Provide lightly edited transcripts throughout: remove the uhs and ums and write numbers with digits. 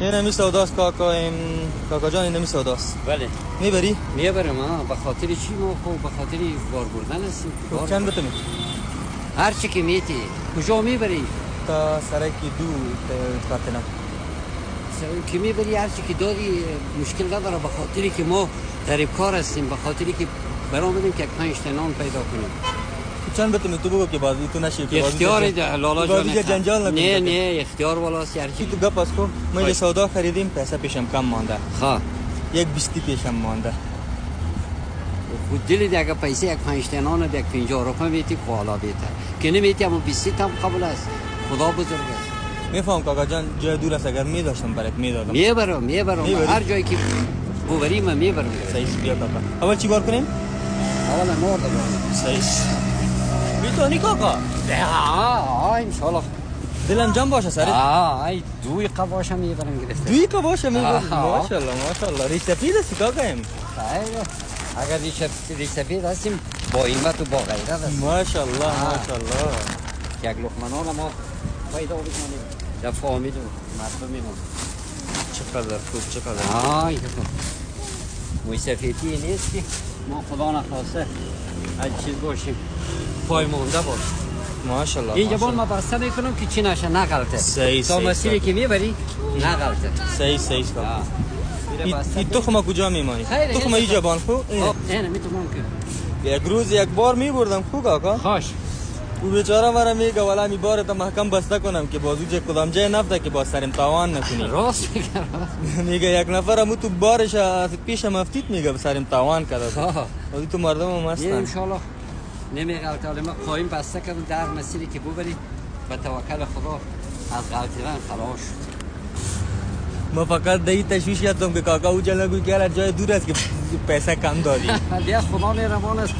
این همی سوداست کاکا جان، این همی سوداست. بله میبری؟ میبرم به خاطر چی ما خب به خاطر بار بردن هستیم. چند بتمی؟ هر چی که میتی. کجا میبری؟ تا سرکی دو کارتنا که میبری هر چی که دادی مشکل نداره، به خاطری که ما غریب کار هستیم، به خاطری که برآمدیم که 5 تا نان پیدا کنیم. چند بتمی تو بگو که بازی تو نشی که اختیار لالا جان جنجال نکنی. نه اختیار والاست هر کی تو گپ اس کو ما یه سودا خریدیم، پیسه پیشم کم مانده. ها یک بیستی پیشم مانده. خود دلی اگه پیسه یک 5 تا نان یک 50 روپیه میتی حالا بهتر که نمیتی، اما 20 تا قبول است. خدا بزرگ است. میفهم کاکا جان، جای دور است، اگر میداشتم برات میدادم. میبرم هر جایی که ببریم من میبرم. صحیح بیا کاکا. اول چی کار کنیم؟ اولا نور دادم. صحیح. میتونی کاکا؟ ان شاء الله. دلم جمع باشه سر. ای دوی قباشم میبرم گرفته. دوی قباشه میبرم. ماشاءالله ریش سفید است کاکا ام. اگر ریش سفید هستیم با ایمت و با غیرت هستیم. ماشاءالله. یک لقمه نان ما پیدا بکنیم در فامیل و مردممون. چقدر خوب، چقدر موی سفیدی نیست که ما خدا نخواسته هر چیز باشیم پای مونده باش. ماشاءالله. اینجا بان ما بسته میکنم که چی نشه نغلطه. صحیح. تا مسیری که میبری نغلطه. صحیح کاکا. این تخم کجا میمانی؟ تخم اینجا بان خو؟ نه میتونم که یک روز یک بار میبردم خو کاکا. خوش او بیچاره مرا میگه والا می بار تا محکم بسته کنم که بازو جه کدام جای نفته که با سرم تاوان نکنی. راست میگه یک نفرم تو بارش از پیشم افتید میگه سرم تاوان کرده. ولی تو مردم هم هستن. ان شاء الله نمیغلطه. ولی ما قایم بسته کردم در مسیری که ببری به توکل خدا از غلطیدن خلاص شد. ما فقط دهی تشویش کردم که کاکا او جلو گوی که جای دور است که پیسه کم دادی. بیا خدا مهربان است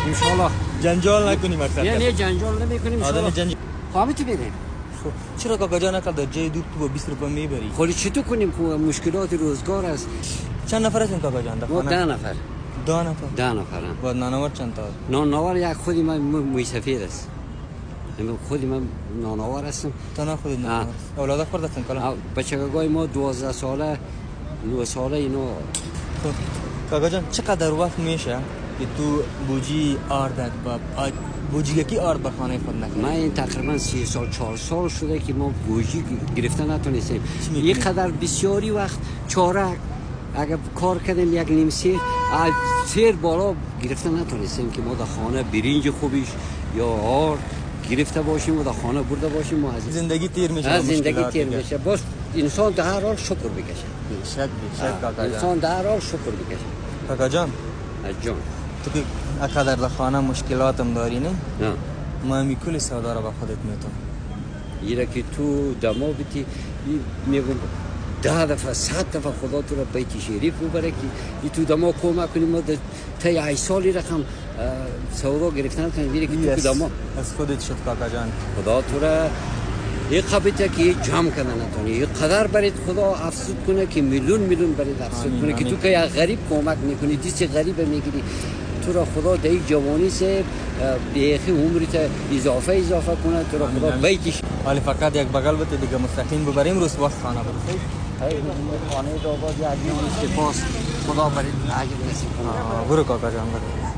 ان شاء الله. جنجال نکنی مقصد. نه جنجال نمیکنیم. آدم جنجال. خواهی بریم. چرا کاکا جان نکرد جای دور تو با 20 روپیه میبری؟ خالی چطور کنیم که مشکلات روزگار است. چند نفر هستین کاکا جان؟ ما 10 نفر. 10 نفر. بعد نانوار چند تا؟ نانوار یک خودی من موی سفید است. خودی من نانوار هستم. تا خودی نانوار. اولاد خورد هستن کلا؟ بچگاه ما 12 ساله 9 ساله اینو. کاکا جان چقدر وقت میشه که تو بوجی آردت با بوجی کی آرد به خانه خود نکنی؟ من این تقریبا 3 سال 4 سال شده که ما بوجی گرفته نتونستیم. یک قدر بسیاری وقت چارک اگر کار کردیم یک نیم سیر بالا گرفته نتونستیم که ما در خانه برنج خوبیش یا آرد گرفته باشیم و در خانه برده باشیم. و زندگی تیر میشه. از زندگی تیر میشه. باز انسان در هر حال شکر بکشه. شک کاکا جان. انسان در هر حال شکر بکشه. کاکا جان جان تو که اقدر در خانه مشکلاتم داری نه؟ نه ما همی کل سودا را با خودت میتونم. ایره که تو دما بیتی میگم 10 دفعه 100 دفعه خدا تو را بیت شریف ببره که تو دما کمک کنیم. ما تا 8 سالی رقم سودا گرفتن کنیم. ایره که تو دما از خودت شد کاکا جان. خدا تو را یک قبیته که جمع کنه نتونی. یک قدر برید خدا افسود کنه که میلیون برید افسود کنه که تو که یک غریب کمک میکنی، دیست غریب میگیری. تو را خدا در یک جوانی سے بیخی عمرت اضافه کنه. تو را خدا بیتش. ولی فقط یک بغل بده دیگه مستقیم ببریم روز وقت خانه برسیم. خانه دو باز یک سپاس خدا برید اجر نصیب کنه. برو کاکا جان برو.